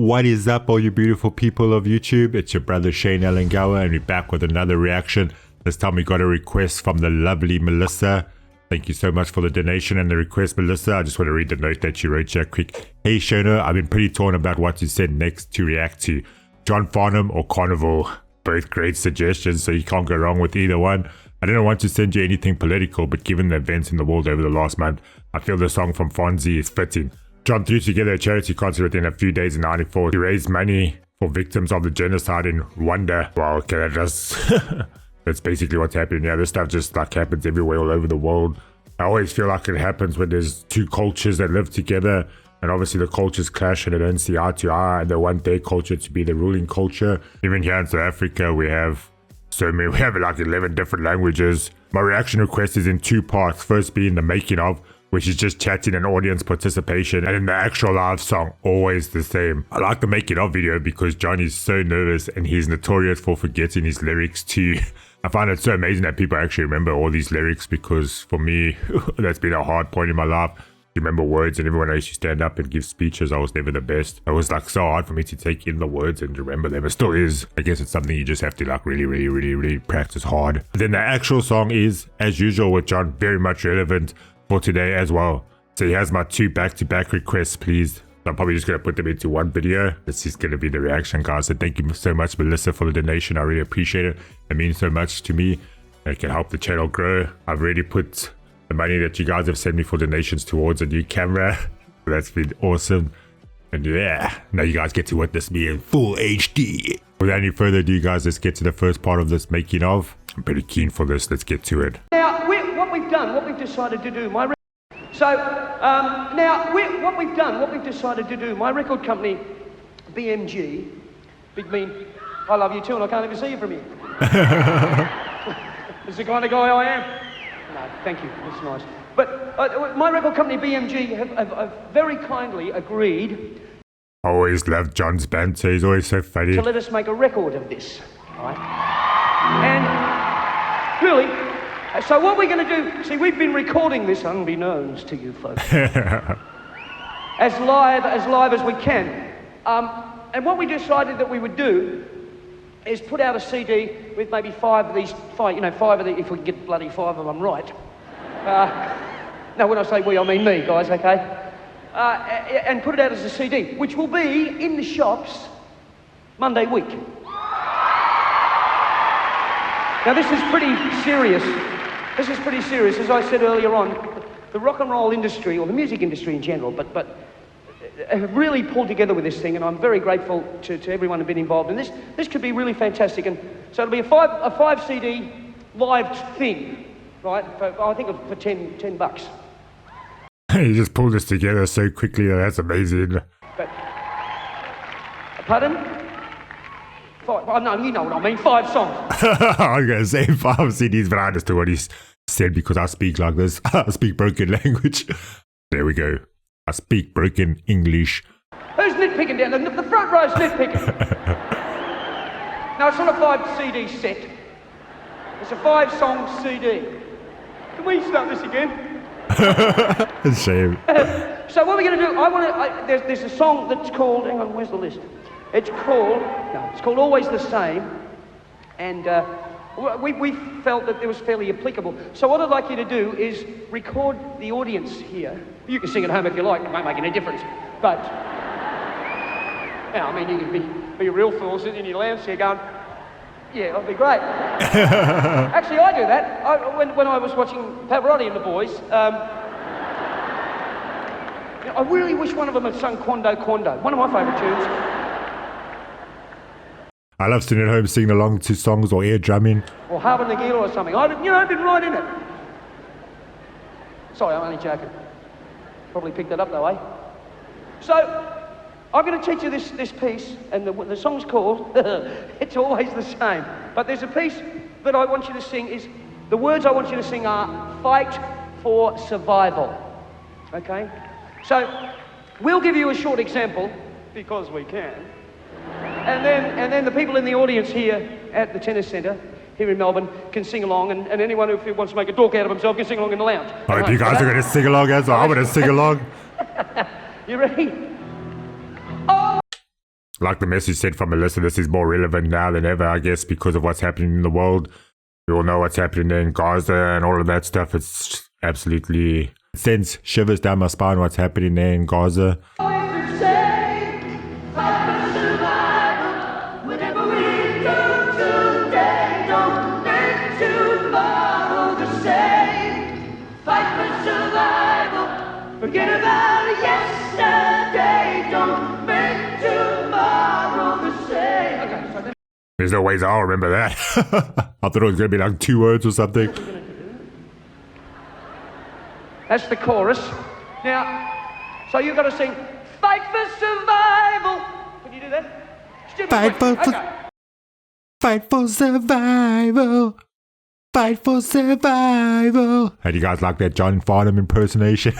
What is up, all you beautiful people of YouTube? It's your brother Shane Alangawa, and we're back with another reaction. This time we got a request from the lovely Melissa. Thank you so much for the donation and the request, Melissa. I just want to read the note that you wrote here quick. Hey Shona, I've been pretty torn about what you said next to react to. John Farnham or Carnival? Both great suggestions, so you can't go wrong with either one. I didn't want to send you anything political, but given the events in the world over the last month, I feel the song from Fonzie is fitting. John threw together a charity concert within a few days in '94 to raise money for victims of the genocide in Rwanda. Wow, okay, that's basically what's happening. Yeah, this stuff just like happens everywhere all over the world. I always feel like it happens when there's two cultures that live together, and obviously the cultures clash and they don't see eye to eye, and they want their culture to be the ruling culture. Even here in South Africa, we have like 11 different languages. My reaction request is in two parts. First being the making of, which is just chatting and audience participation, and then the actual live song, always the same. I like the making of video because Johnny's so nervous and he's notorious for forgetting his lyrics too. I find it so amazing that people actually remember all these lyrics, because for me, that's been a hard point in my life. To remember words, and everyone I used to stand up and give speeches, I was never the best. It was like so hard for me to take in the words and remember them. It still is. I guess it's something you just have to like really practice hard. Then the actual song is, as usual with John, very much relevant for today as well. So he has my two back-to-back requests, please. I'm probably just going to put them into one video. This is going to be the reaction, guys. So thank you so much, Melissa, for the donation. I really appreciate it. It means so much to me. It can help the channel grow. I've already put the money that you guys have sent me for donations towards a new camera. That's been awesome. And yeah, now you guys get to witness me in full HD. Without any further ado, guys, let's get to the first part of this making of. I'm pretty keen for this. Let's get to it. Now, what we've decided to do, what we've decided to do, my record company, BMG, Big Mean, I love you too, and I can't even see you from here. This is the kind of guy I am. No, thank you, that's nice. But my record company, BMG, have very kindly agreed. I always loved John's banter, he's always so funny. To let us make a record of this, right? And really, so what we're going to do, see, we've been recording this unbeknownst to you folks, as live as we can. And what we decided that we would do is put out a CD with maybe five of these, if we can get bloody five of them right. Now, when I say we, I mean me, guys, okay? And put it out as a CD, which will be in the shops Monday week. Now, this is pretty serious. This is pretty serious. As I said earlier on, the rock and roll industry, or the music industry in general, but have really pulled together with this thing, and I'm very grateful to everyone who's been involved in this. This could be really fantastic, and so it'll be a five CD live thing, right? I think for $10 bucks. You just pulled this together so quickly. That's amazing. But, pardon? No, you know what I mean. 5 songs. I was going to say 5 CDs, but I understood what he said because I speak like this. I speak broken language. There we go. I speak broken English. Who's nitpicking down? The front row's nitpicking. Now, it's not a 5 CD set. It's a 5-song CD. Can we start this again? Shame. So what we're going to do, there's a song that's called, hang on, where's the list? It's called Always the Same, and we felt that it was fairly applicable. So what I'd like you to do is record the audience here. You can sing at home if you like, it won't make any difference. But, yeah, I mean, you can be a real fool sitting in your lounge here going, yeah, that'd be great. Actually, I do that. When I was watching Pavarotti and the Boys, I really wish one of them had sung Quando Quando, one of my favourite tunes. I love sitting at home singing along to songs or air drumming. Or Harbour Nagila or something. I've been right in it. Sorry, I'm only joking. Probably picked that up though, eh? So, I'm going to teach you this piece, and the song's called It's Always the Same. But there's a piece that I want you to sing the words I want you to sing are Fight for Survival. Okay? So, we'll give you a short example, because we can. And then the people in the audience here at the tennis centre, here in Melbourne, can sing along, and anyone who wants to make a dork out of himself can sing along in the lounge. I hope you guys are going to sing along as well. I'm going to sing along. You ready? Like the message said from Melissa, this is more relevant now than ever, I guess, because of what's happening in the world. We all know what's happening there in Gaza and all of that stuff. It's absolutely... It sends shivers down my spine what's happening there in Gaza. Forget about yesterday, don't make tomorrow the same. Okay, so then... There's no ways I'll remember that. I thought it was going to be like 2 words or something. That's the chorus. Now, so you've got to sing, fight for survival. Can you do that? Fight for survival. Fight for survival. How do you guys like that John Farnham impersonation?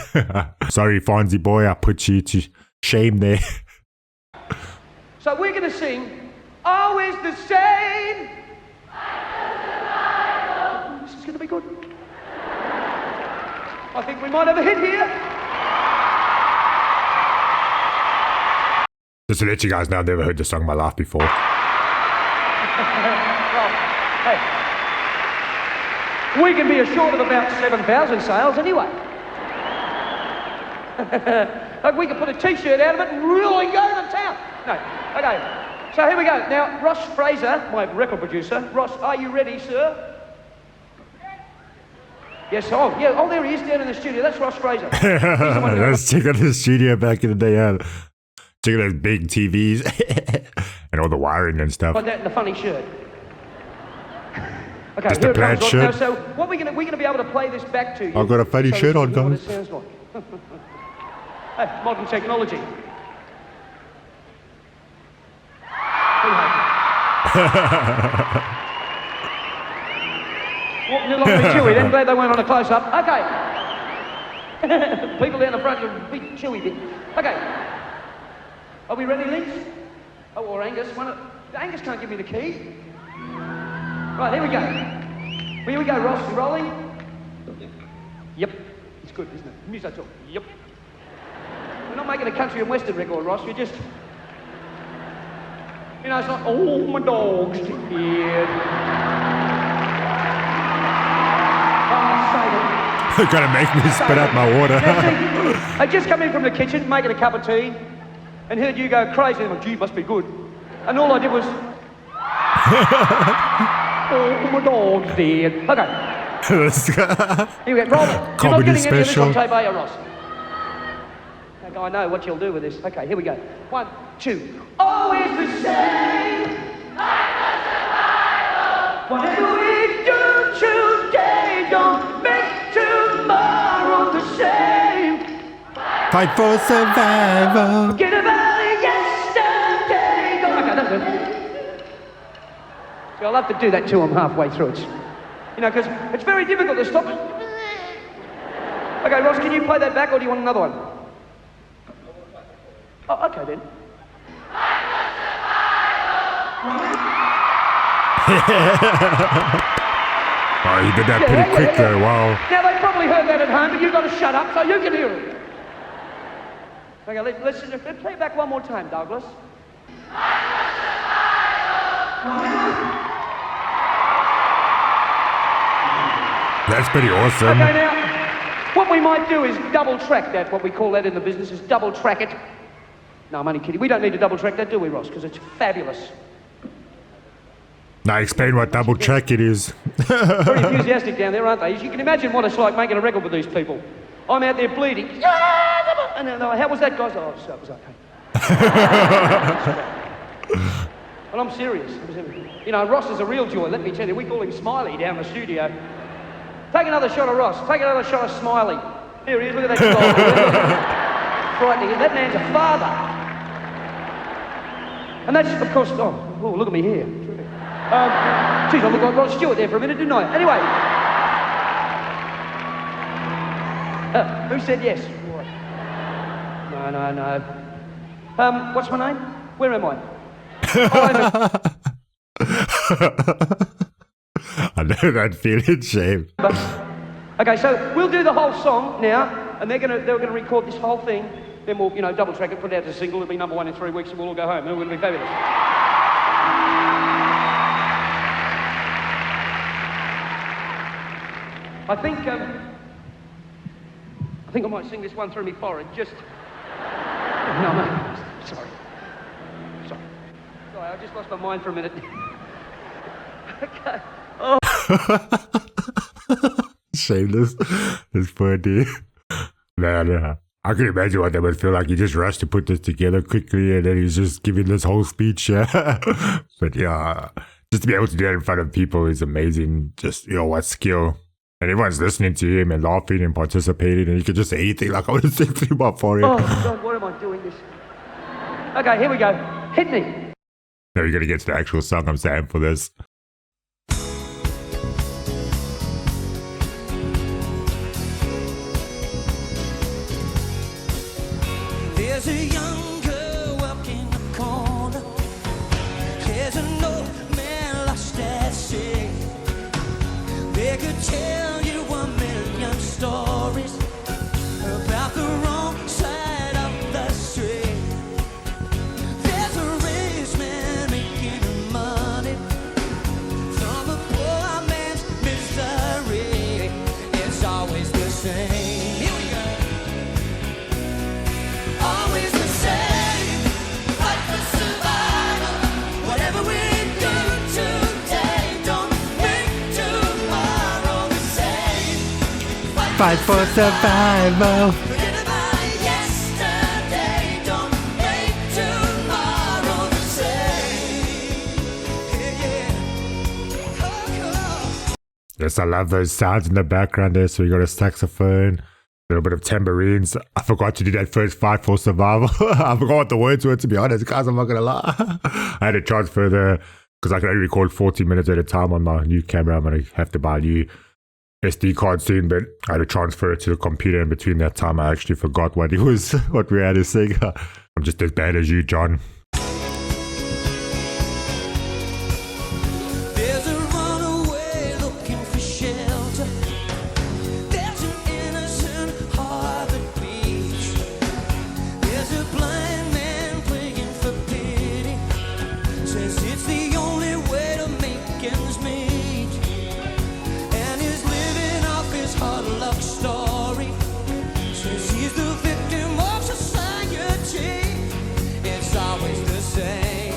Sorry, Fonzie boy, I put you to shame there. So we're going to sing, always the same. This is going to be good. I think we might have a hit here. Just to let you guys know, I've never heard this song in my life before. Well, hey. We can be assured of about 7,000 sales anyway. Like we can put a t-shirt out of it and really go to town. No, okay. So here we go. Now, Ross Fraser, my record producer. Ross, are you ready, sir? Yes, oh, yeah, oh, there he is down in the studio. That's Ross Fraser. Let's check out the studio back in the day. Check out those big TVs and all the wiring and stuff. Like that in the funny shirt. Okay, just here a it comes. plaid shirt. Now, so what we're going to be able to play this back to you. I've got a funny shirt on, guys. What guys. it sounds like. Hey, modern technology. Well, you're like me chewy then. Glad they weren't on a close-up. Okay. People down the front, you're a big chewy bit. Okay. Are we ready, Lynch? Oh, or Angus. Angus can't give me the key. Right, here we go. Here we go, Ross. You rolling? Yep. It's good, isn't it? Music talk. Yep. We're not making a country and western record, Ross. We're just... You know, it's not, oh, my dog's dead. You're gonna make me spit out my water. I just come in from the kitchen, making a cup of tea, and heard you go crazy. I'm like, gee, must be good. And all I did was... Oh, my dog's dead. Okay. Let's go. Here we go. Roll it. You're Comedy not getting any of this special. on tape, are you, Ross? Okay, I know what you'll do with this. Okay, here we go. 1, 2. Always the same. Whatever we do today, don't make tomorrow the same. Fight for survival. Forget about yesterday. Okay, that's good. So I'll have to do that to them halfway through. It's, you know, because it's very difficult to stop. Okay, Ross, can you play that back, or do you want another one? Oh, okay then. Oh, you did that pretty quick though, wow. Now, they probably heard that at home, but you've got to shut up so you can hear it. Okay, let's play it back one more time, Douglas. That's pretty awesome. Okay, now, what we might do is double track that. What we call that in the business is double track it. No, I'm only kidding. We don't need to double track that, do we, Ross? Because it's fabulous. Now explain what double track it is. Very enthusiastic down there, aren't they? You can imagine what it's like making a record with these people. I'm out there bleeding. And they're like, how was that, guys? Oh, so it was okay. And I'm serious. You know, Ross is a real joy, let me tell you. We call him Smiley down the studio. Take another shot of Ross. Take another shot of Smiley. Here he is, look at that smile. Frightening. That man's a father. And that's, of course, oh, look at me here. Geez, I look like Rod Stewart there for a minute, didn't I? Anyway. Who said yes? No. What's my name? Where am I? I know that feeling, shame. Okay, so we'll do the whole song now, and they're gonna record this whole thing, Then we'll, double track it, put it out as a single. It'll be number 1 in 3 weeks, and we'll all go home. And it'll be fabulous. I think I might sing this one through my forehead. Just. No, mate. Sorry. Sorry, I just lost my mind for a minute. Okay. Oh. Shameless. This poor dude. Man, I can imagine what that would feel like. He just rushed to put this together quickly and then he's just giving this whole speech. But yeah, just to be able to do that in front of people is amazing. Just, what skill. And everyone's listening to him and laughing and participating, and he can just say anything like, I want to sing through my forehead. Oh, God, what am I doing this? Okay, here we go. Hit me. Now you're going to get to the actual song I'm saying for this. There's a young girl walking the corner. There's an old man lost at sea. They could tell you 1,000,000 stories about the wrong side of the street. There's a rich man making money from a poor man's misery. It's always the same. Here we go. Always the same. Fight for survival. Whatever we do today, don't make tomorrow the same. Fight for survival. Forget about yesterday, don't make tomorrow the same. Yeah. Oh. Yes, I love those sounds in the background there. So we got a saxophone, a little bit of tambourines. I forgot to do that first Fight for Survival. I forgot what the words were, to be honest, guys. I'm not going to lie. I had to transfer because I can only record 40 minutes at a time on my new camera. I'm going to have to buy a new SD card soon, but I had to transfer it to the computer. In between that time, I actually forgot what we had to sing. I'm just as bad as you, John. There's a runaway looking for shelter. There's an innocent heart that beats. There's a blind man begging for pity. Says it's the only way to make ends meet. And he's living off his hard luck story. Says he's the victim of society. It's always the same.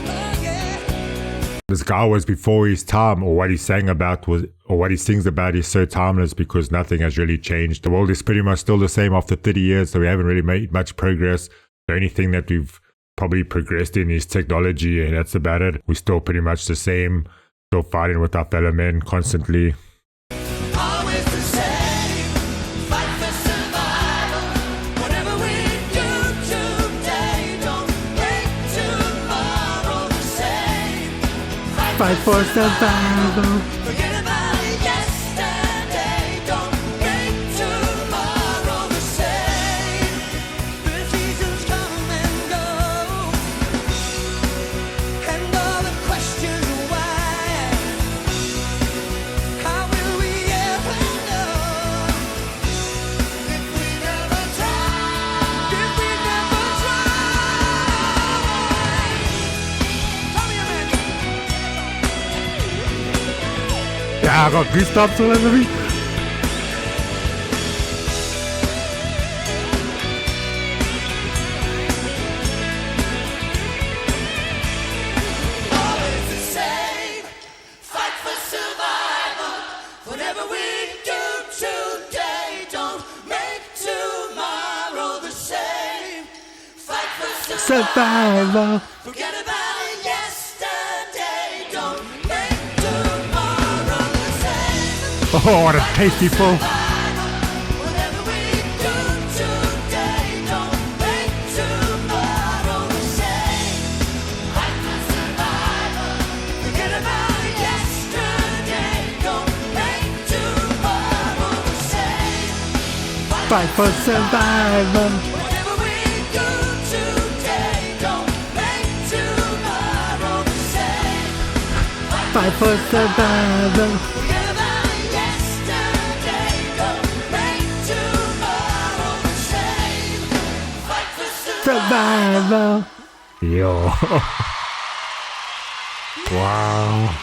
Oh yeah. This guy was before his time, or what he sang about or what he sings about is so timeless because nothing has really changed. The world is pretty much still the same after 30 years, so we haven't really made much progress. The only thing that we've probably progressed in is technology, and that's about it. We're still pretty much the same, still fighting with our fellow men constantly. Always the same. Fight for survival. Whatever we do today, don't make tomorrow the same. Fight for survival. Forget about yesterday, don't make tomorrow the same. The seasons come and go, and all the questions why. How will we ever know if we never try? If we never try. Tell me a minute. Yeah, I got goosebumps all over me. Always the same. Fight for survival. Whatever we do today, don't make tomorrow the same. Fight for Survival. Forget about yesterday, don't make tomorrow the same. Oh, what a tasty pull. Whatever we do today, don't make tomorrow the same. Fight for survival. Forget about yesterday, don't make tomorrow the same. Fight for survival. Whatever we do today, don't make tomorrow the same. Fight for survival. Forget about yesterday, don't make tomorrow the same. Survival. Yo. Wow.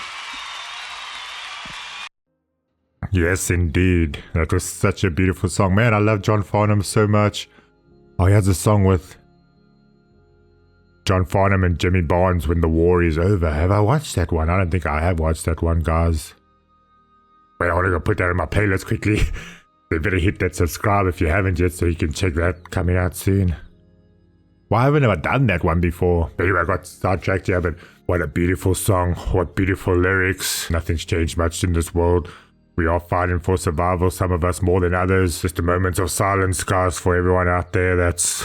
Yes, indeed. That was such a beautiful song. Man, I love John Farnham so much. Oh, he has a song with John Farnham and Jimmy Barnes, When the War Is Over. Have I watched that one? I don't think I have watched that one, guys. Wait, I want to go put that in my playlist quickly. So you better hit that subscribe if you haven't yet so you can check that coming out soon. Why haven't I done that one before? But anyway, I got sidetracked here, but what a beautiful song. What beautiful lyrics. Nothing's changed much in this world. We are fighting for survival, some of us more than others. Just a moment of silence, guys, for everyone out there that's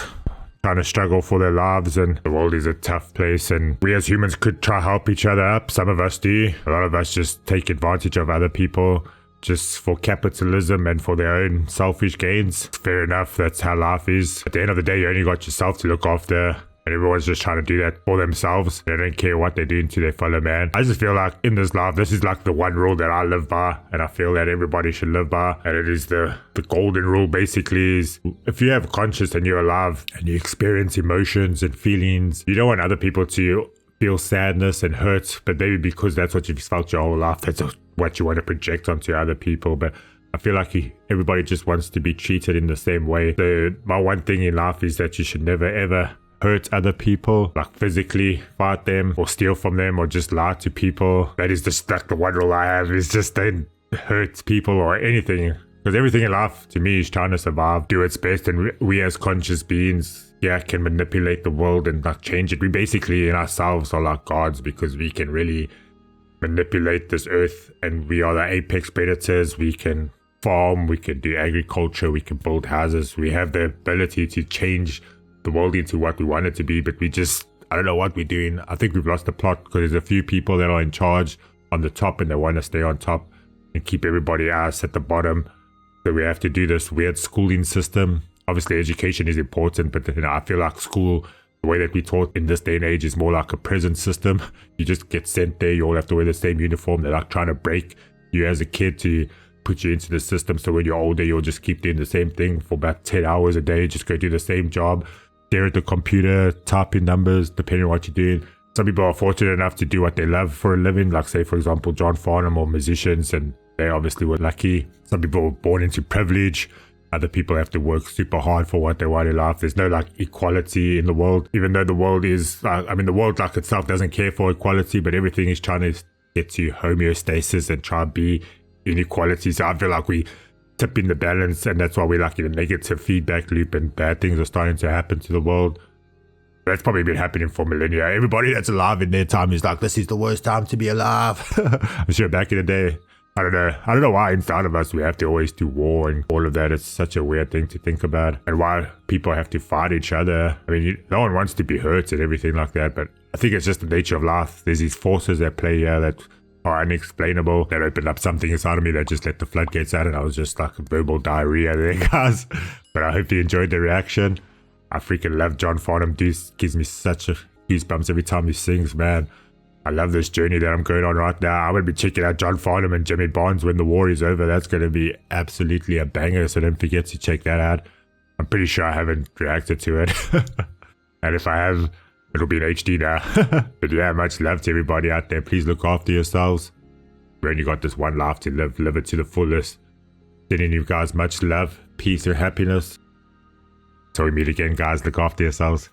trying to struggle for their lives, and the world is a tough place, and we as humans could try help each other up. Some of us do. A lot of us just take advantage of other people just for capitalism and for their own selfish gains. Fair enough, that's how life is. At the end of the day, you only got yourself to look after, and everyone's just trying to do that for themselves. They don't care what they're doing to their fellow man. I just feel like in this life, this is like the one rule that I live by, and I feel that everybody should live by, and it is the golden rule. Basically is, if you have conscience and you're alive and you experience emotions and feelings, you don't want other people to feel sadness and hurt, but maybe because that's what you've felt your whole life, that's what you want to project onto other people. But I feel like everybody just wants to be treated in the same way. So my one thing in life is that you should never ever hurt other people, like physically fight them or steal from them or just lie to people. That is just like the one rule I have, is just don't hurt people or anything. Because everything in life to me is trying to survive, do its best, and we as conscious beings, can manipulate the world and like change it. We basically in ourselves are like gods, because we can really manipulate this earth, and we are the apex predators. We can farm, we can do agriculture, we can build houses. We have the ability to change the world into what we want it to be, but we just, I don't know what we're doing. I think we've lost the plot, because there's a few people that are in charge on the top and they want to stay on top and keep everybody else at the bottom. So we have to do this weird schooling system. Obviously education is important, but I feel like school, the way that we taught in this day and age, is more like a prison system. You just get sent there, you all have to wear the same uniform. They're like trying to break you as a kid to put you into the system, so when you're older you'll just keep doing the same thing for about 10 hours a day, just go do the same job, stare at the computer, type in numbers, depending on what you're doing. Some people are fortunate enough to do what they love for a living, like say for example John Farnham, or musicians, and they obviously were lucky. Some people were born into privilege. Other people have to work super hard for what they want in life. There's no like equality in the world, even though the world is, the world like itself doesn't care for equality, but everything is trying to get to homeostasis and try to be inequality. So I feel like we tip in the balance, and that's why we're like in a negative feedback loop, and bad things are starting to happen to the world. That's probably been happening for millennia. Everybody that's alive in their time is like, this is the worst time to be alive. I'm sure back in the day, I don't know why inside of us we have to always do war and all of that. It's such a weird thing to think about, and why people have to fight each other. I mean, no one wants to be hurt and everything like that, but I think it's just the nature of life. There's these forces at play here that are unexplainable, that opened up something inside of me that just let the floodgates out, and I was just like verbal diarrhea there, guys. But I hope you enjoyed the reaction. I freaking love John Farnham. Dude gives me such a goosebumps every time he sings, man. I love this journey that I'm going on right now. I'm going to be checking out John Farnham and Jimmy Barnes, When the War Is Over. That's going to be absolutely a banger, so don't forget to check that out. I'm pretty sure I haven't reacted to it. And if I have, it'll be in HD now. But yeah, much love to everybody out there. Please look after yourselves. We only got this one life to live. Live it to the fullest. Sending you guys much love, peace, and happiness. Till we meet again, guys. Look after yourselves.